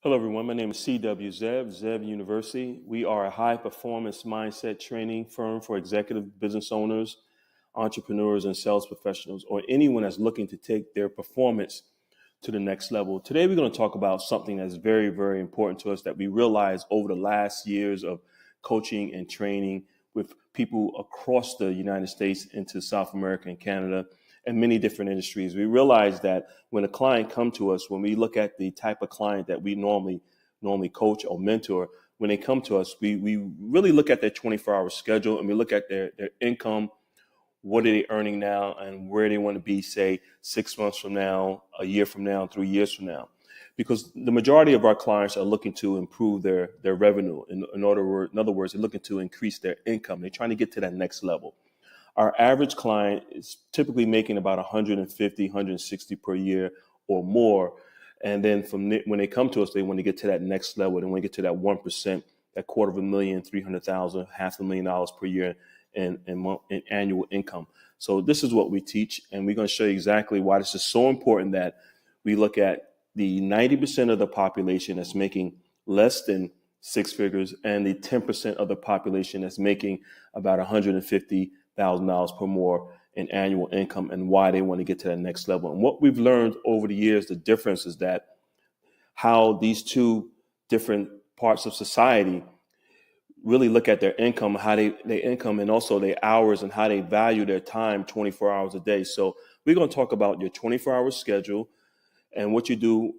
Hello, everyone. My name is CW Zev, Zev University. We are a high performance mindset training firm for executive business owners, entrepreneurs, and sales professionals, or anyone that's looking to take their performance to the next level. Today, we're going to talk about something that's very, very important to us that we realized over the last years of coaching and training with people across the United States into South America and Canada and many different industries. We realize that when a client come to us, when we look at the type of client that we normally coach or mentor, when they come to us, we really look at their 24-hour schedule and we look at their income, what are they earning now, and where they want to be, say, 6 months from now, a year from now, 3 years from now. Because the majority of our clients are looking to improve their revenue. In other words, they're looking to increase their income. They're trying to get to that next level. Our average client is typically making about 150, 160 per year or more. And then when they come to us, they want to get to that next level. They want to get to that 1%, that $250,000, $300,000, $500,000 per year in annual income. So this is what we teach, and we're going to show you exactly why this is so important that we look at the 90% of the population that's making less than six figures and the 10% of the population that's making about $150,000 per more in annual income and why they want to get to that next level. And what we've learned over the years, the difference is that how these two different parts of society really look at their income, how their income and also their hours and how they value their time 24 hours a day. So we're going to talk about your 24-hour schedule and what you do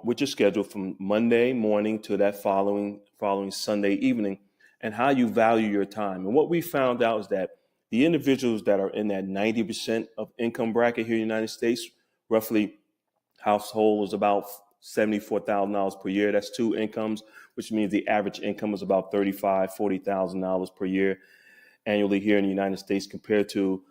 with your schedule from Monday morning to that following Sunday evening and how you value your time. And what we found out is that the individuals that are in that 90% of income bracket here in the United States, roughly household is about $74,000 per year. That's two incomes, which means the average income is about $35,000, $40,000 per year annually here in the United States compared to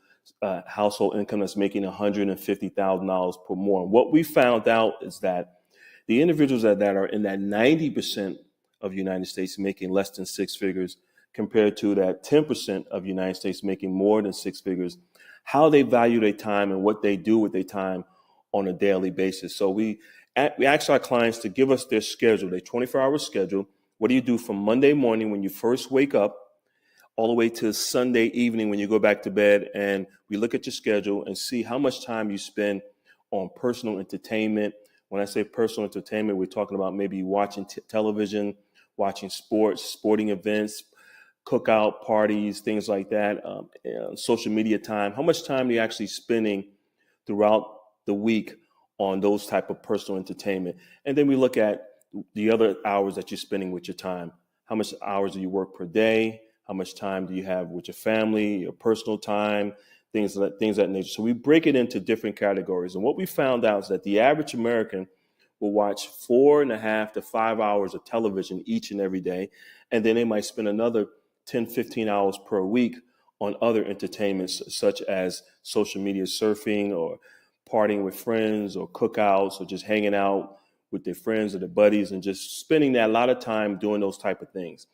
household income that's making $150,000 per more. And what we found out is that the individuals that are in that 90% of the United States making less than six figures compared to that 10% of the United States making more than six figures, how they value their time and what they do with their time on a daily basis. So we ask our clients to give us their schedule, their 24-hour schedule. What do you do from Monday morning when you first wake up all the way to Sunday evening when you go back to bed? And we look at your schedule and see how much time you spend on personal entertainment. When I say personal entertainment, we're talking about maybe watching television, watching sports, sporting events, cookout parties, things like that, social media time. How much time are you actually spending throughout the week on those type of personal entertainment? And then we look at the other hours that you're spending with your time. How much hours do you work per day? How much time do you have with your family, your personal time, things of that nature. So we break it into different categories. And what we found out is that the average American will watch 4.5 to 5 hours of television each and every day. And then they might spend another 10, 15 hours per week on other entertainments such as social media surfing or partying with friends or cookouts or just hanging out with their friends or their buddies and just spending that a lot of time doing those type of things.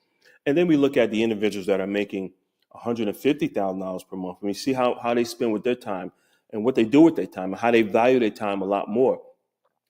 And then we look at the individuals that are making $150,000 per month and we see how they spend with their time and what they do with their time and how they value their time a lot more.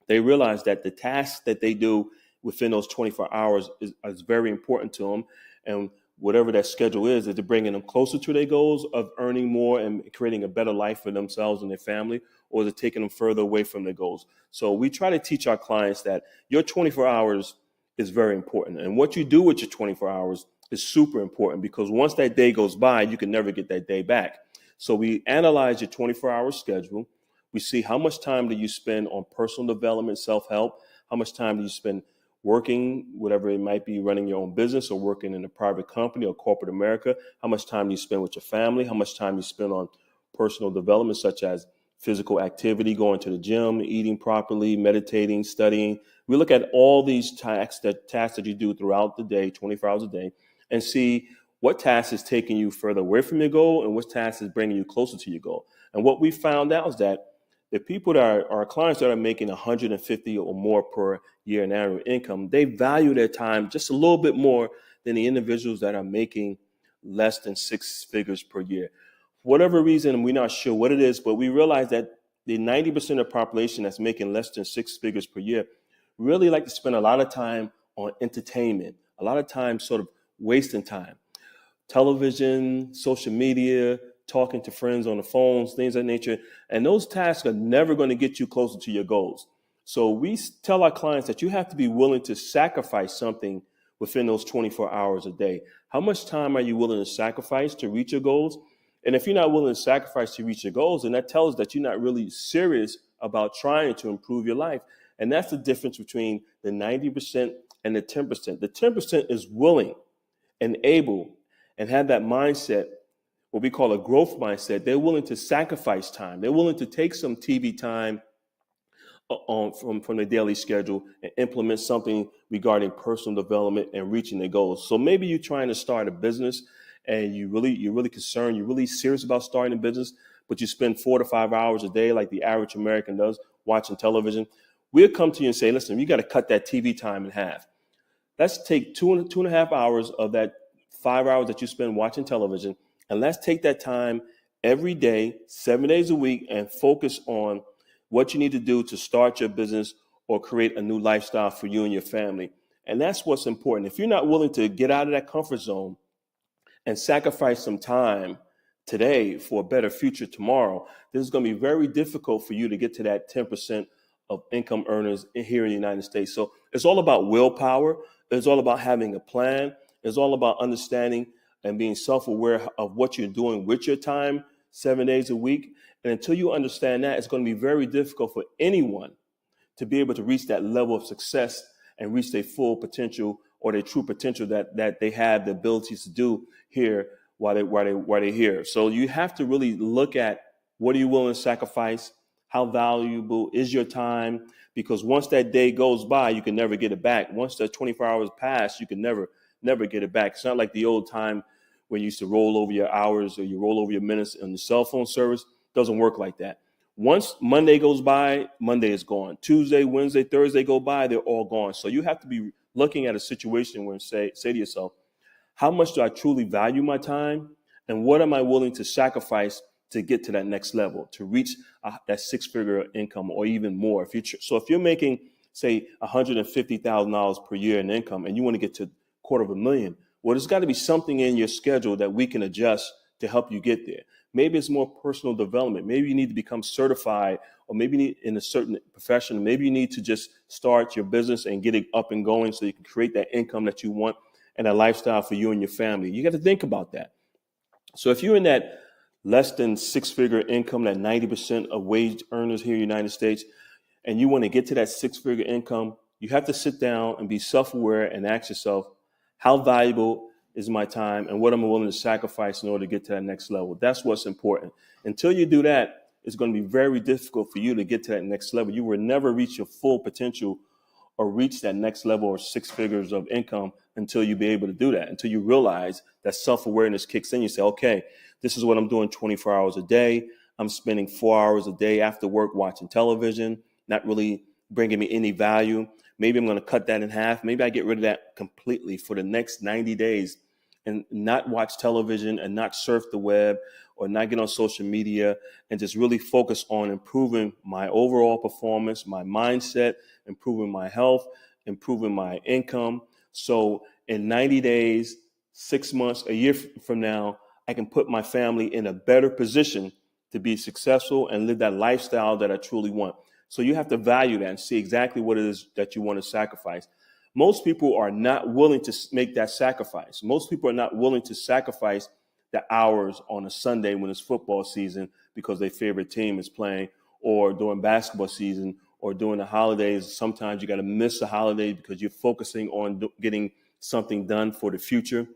They realize that the tasks that they do within those 24 hours is very important to them. And whatever that schedule is they're bringing them closer to their goals of earning more and creating a better life for themselves and their family, or is it taking them further away from their goals? So we try to teach our clients that your 24 hours is very important. And what you do with your 24 hours is super important because once that day goes by, you can never get that day back. So we analyze your 24-hour schedule. We see how much time do you spend on personal development, self-help, how much time do you spend working, whatever it might be, running your own business or working in a private company or corporate America, how much time do you spend with your family, how much time you spend on personal development, such as physical activity, going to the gym, eating properly, meditating, studying. We look at all these tasks that you do throughout the day, 24 hours a day, and see what task is taking you further away from your goal and what task is bringing you closer to your goal. And what we found out is that the people that are our clients that are making 150 or more per year in annual income, they value their time just a little bit more than the individuals that are making less than six figures per year. For whatever reason, we're not sure what it is, but we realize that the 90% of the population that's making less than six figures per year really like to spend a lot of time on entertainment, a lot of time sort of wasting time. Television, social media, talking to friends on the phones, things of that nature. And those tasks are never going to get you closer to your goals. So we tell our clients that you have to be willing to sacrifice something within those 24 hours a day. How much time are you willing to sacrifice to reach your goals? And if you're not willing to sacrifice to reach your goals, then that tells us that you're not really serious about trying to improve your life. And that's the difference between the 90% and the 10%. The 10% is willing and able and have that mindset, what we call a growth mindset. They're willing to sacrifice time. They're willing to take some TV time from their daily schedule and implement something regarding personal development and reaching their goals. So maybe you're trying to start a business and you're really concerned, you're really serious about starting a business, but you spend 4 to 5 hours a day like the average American does watching television. We'll come to you and say, listen, you got to cut that TV time in half. Let's take two and a half hours of that 5 hours that you spend watching television, and let's take that time every day, 7 days a week, and focus on what you need to do to start your business or create a new lifestyle for you and your family. And that's what's important. If you're not willing to get out of that comfort zone and sacrifice some time today for a better future tomorrow, this is going to be very difficult for you to get to that 10% of income earners here in the United States. So it's all about willpower. It's all about having a plan. It's all about understanding and being self-aware of what you're doing with your time 7 days a week. And until you understand that, it's going to be very difficult for anyone to be able to reach that level of success and reach their full potential or their true potential that they have the abilities to do here while they're here. So you have to really look at what are you willing to sacrifice, how valuable is your time, because once that day goes by, you can never get it back. Once the 24 hours pass, you can never get it back. It's not like the old time when you used to roll over your hours or you roll over your minutes on the cell phone service. It doesn't work like that. Once Monday goes by, Monday is gone. Tuesday, Wednesday, Thursday go by, they're all gone. So you have to be looking at a situation where say to yourself, how much do I truly value my time? And what am I willing to sacrifice to get to that next level, to reach that six-figure income or even more? If you're making, say, $150,000 per year in income and you want to get to $250,000, well, there's got to be something in your schedule that we can adjust to help you get there. Maybe it's more personal development. Maybe you need to become certified, or maybe you need in a certain profession. Maybe you need to just start your business and get it up and going so you can create that income that you want and a lifestyle for you and your family. You got to think about that. So if you're in that less than six-figure income, that 90% of wage earners here in the United States, and you want to get to that six-figure income, you have to sit down and be self-aware and ask yourself, how valuable is my time and what am I willing to sacrifice in order to get to that next level? That's what's important. Until you do that, it's going to be very difficult for you to get to that next level. You will never reach your full potential or reach that next level or six figures of income until you be able to do that, until you realize that self-awareness kicks in. You say, okay, this is what I'm doing 24 hours a day. I'm spending 4 hours a day after work watching television, not really bringing me any value. Maybe I'm going to cut that in half. Maybe I get rid of that completely for the next 90 days and not watch television and not surf the web or not get on social media and just really focus on improving my overall performance, my mindset, improving my health, improving my income. So in 90 days, 6 months, a year from now, I can put my family in a better position to be successful and live that lifestyle that I truly want. So you have to value that and see exactly what it is that you want to sacrifice. Most people are not willing to make that sacrifice. Most people are not willing to sacrifice the hours on a Sunday when it's football season because their favorite team is playing, or during basketball season, or during the holidays. Sometimes you got to miss a holiday because you're focusing on getting something done for the future.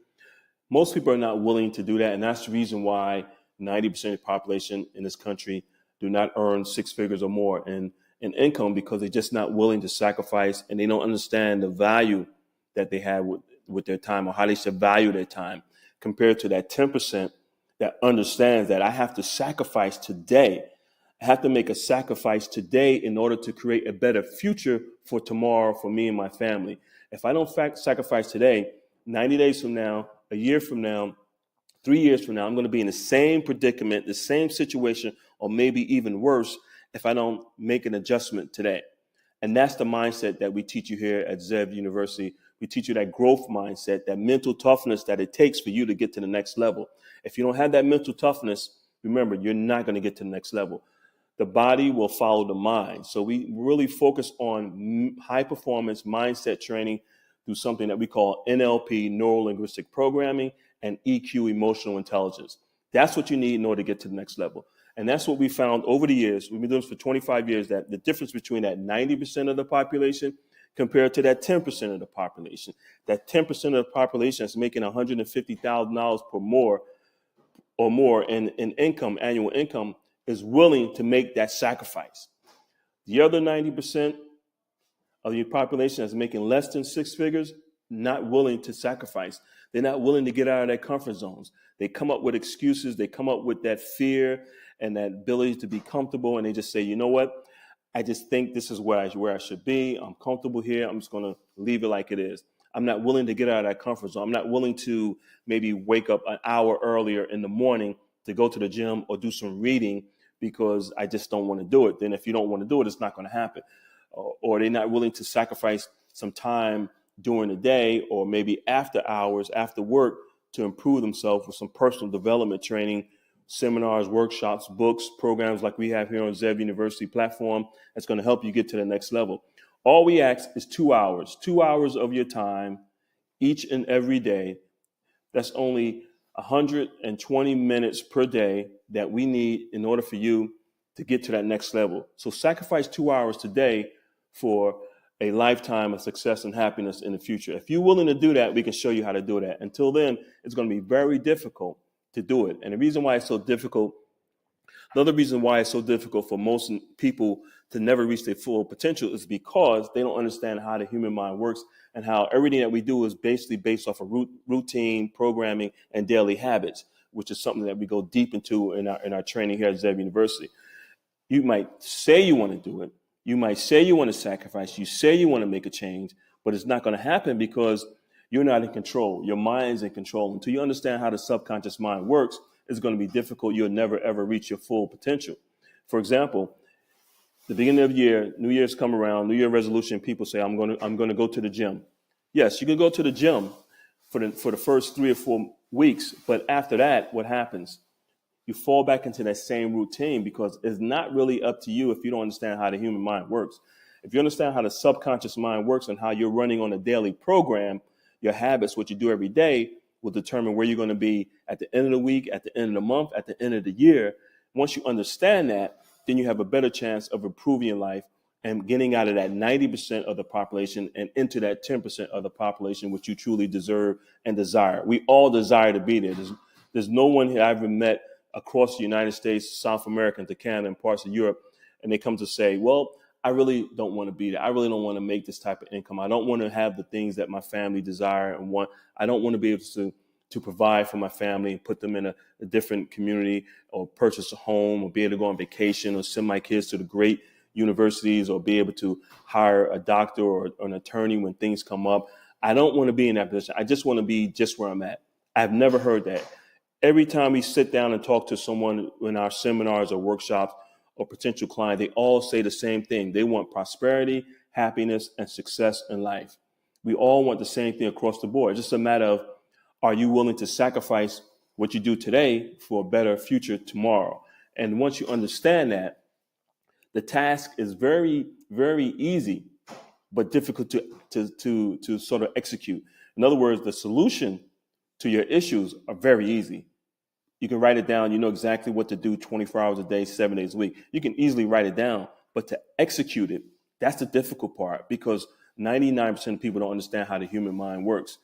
Most people are not willing to do that, and that's the reason why 90% of the population in this country do not earn six figures or more in income, because they're just not willing to sacrifice, and they don't understand the value that they have with their time, or how they should value their time, compared to that 10% that understands that I have to sacrifice today. I have to make a sacrifice today in order to create a better future for tomorrow for me and my family. If I don't sacrifice today, 90 days from now, a year from now, 3 years from now, I'm going to be in the same predicament, the same situation, or maybe even worse if I don't make an adjustment today. And that's the mindset that we teach you here at Zev University. We teach you that growth mindset, that mental toughness that it takes for you to get to the next level. If you don't have that mental toughness, remember, you're not going to get to the next level. The body will follow the mind. So we really focus on high performance mindset training through something that we call NLP, neuro linguistic programming, and EQ, emotional intelligence. That's what you need in order to get to the next level. And that's what we found over the years. We've been doing this for 25 years, that the difference between that 90% of the population compared to that 10% of the population. That 10% of the population that's making $150,000 or more in income, annual income, is willing to make that sacrifice. The other 90% of the population that's making less than six figures, not willing to sacrifice. They're not willing to get out of their comfort zones. They come up with excuses. They come up with that fear and that ability to be comfortable. And they just say, you know what? I just think this is where I should be. I'm comfortable here. I'm just going to leave it like it is. I'm not willing to get out of that comfort zone. I'm not willing to maybe wake up an hour earlier in the morning to go to the gym or do some reading because I just don't want to do it. Then if you don't want to do it, it's not going to happen. Or they're not willing to sacrifice some time during the day or maybe after hours, after work, to improve themselves with some personal development training, seminars, workshops, books, programs like we have here on Zev University platform that's going to help you get to the next level. All we ask is 2 hours of your time each and every day. That's only 120 minutes per day that we need in order for you to get to that next level. So sacrifice 2 hours today for a lifetime of success and happiness in the future. If you're willing to do that, we can show you how to do that. Until then, it's going to be very difficult to do it. And the reason why it's so difficult, another reason why it's so difficult for most people to never reach their full potential is because they don't understand how the human mind works and how everything that we do is basically based off of routine, programming, and daily habits, which is something that we go deep into in our training here at Zev University. You might say you want to do it. You might say you want to sacrifice. You say you want to make a change, but it's not going to happen because you're not in control. Your mind's in control. Until you understand how the subconscious mind works, it's going to be difficult. You'll never, ever reach your full potential. For example, the beginning of the year, New Year's come around, New Year resolution, people say, I'm going to go to the gym. Yes, you can go to the gym for the first 3 or 4 weeks, but after that, what happens? You fall back into that same routine because it's not really up to you if you don't understand how the human mind works. If you understand how the subconscious mind works and how you're running on a daily program, your habits, what you do every day, will determine where you're going to be at the end of the week, at the end of the month, at the end of the year. Once you understand that, then you have a better chance of improving your life and getting out of that 90% of the population and into that 10% of the population, which you truly deserve and desire. We all desire to be there. There's no one here I've ever met across the United States, South America, to Canada, and parts of Europe, and they come to say, well, I really don't want to be there. I really don't want to make this type of income. I don't want to have the things that my family desire and want. I don't want to be able to provide for my family and put them in a different community or purchase a home or be able to go on vacation or send my kids to the great universities or be able to hire a doctor or an attorney when things come up. I don't want to be in that position. I just want to be just where I'm at. I've never heard that. Every time we sit down and talk to someone in our seminars or workshops or potential client, they all say the same thing. They want prosperity, happiness, and success in life. We all want the same thing across the board. It's just a matter of, are you willing to sacrifice what you do today for a better future tomorrow? And once you understand that, the task is very, very easy, but difficult to sort of execute. In other words, the solution to your issues are very easy. You can write it down. You know exactly what to do 24 hours a day, 7 days a week. You can easily write it down, but to execute it, that's the difficult part because 99% of people don't understand how the human mind works.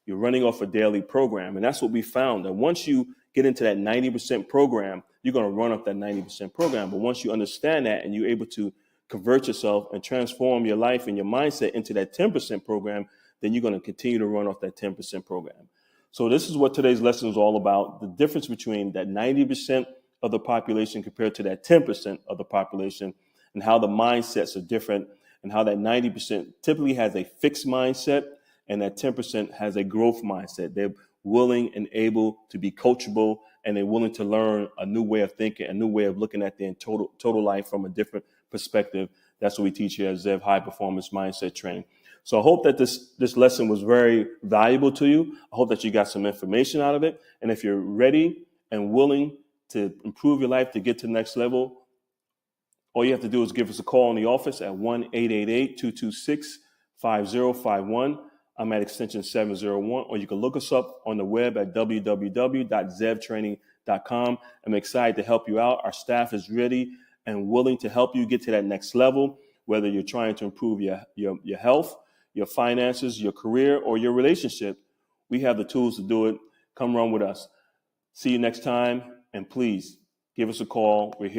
You're running off a daily program, and that's what we found. And once you get into that 90% program, you're going to run off that 90% program. But once you understand that and you're able to convert yourself and transform your life and your mindset into that 10% program, then you're going to continue to run off that 10% program. So this is what today's lesson is all about, the difference between that 90% of the population compared to that 10% of the population and how the mindsets are different and how that 90% typically has a fixed mindset and that 10% has a growth mindset. They're willing and able to be coachable and they're willing to learn a new way of thinking, a new way of looking at their total life from a different perspective That's what we teach here at Zev High Performance Mindset Training. So I hope that this lesson was very valuable to you. I hope that you got some information out of it. And if you're ready and willing to improve your life to get to the next level, all you have to do is give us a call in the office at 1-888-226-5051. I'm at extension 701, or you can look us up on the web at www.zevtraining.com. I'm excited to help you out. Our staff is ready and willing to help you get to that next level, whether you're trying to improve your health, your finances, your career, or your relationship. We have the tools to do it. Come run with us. See you next time, and please give us a call. We're here.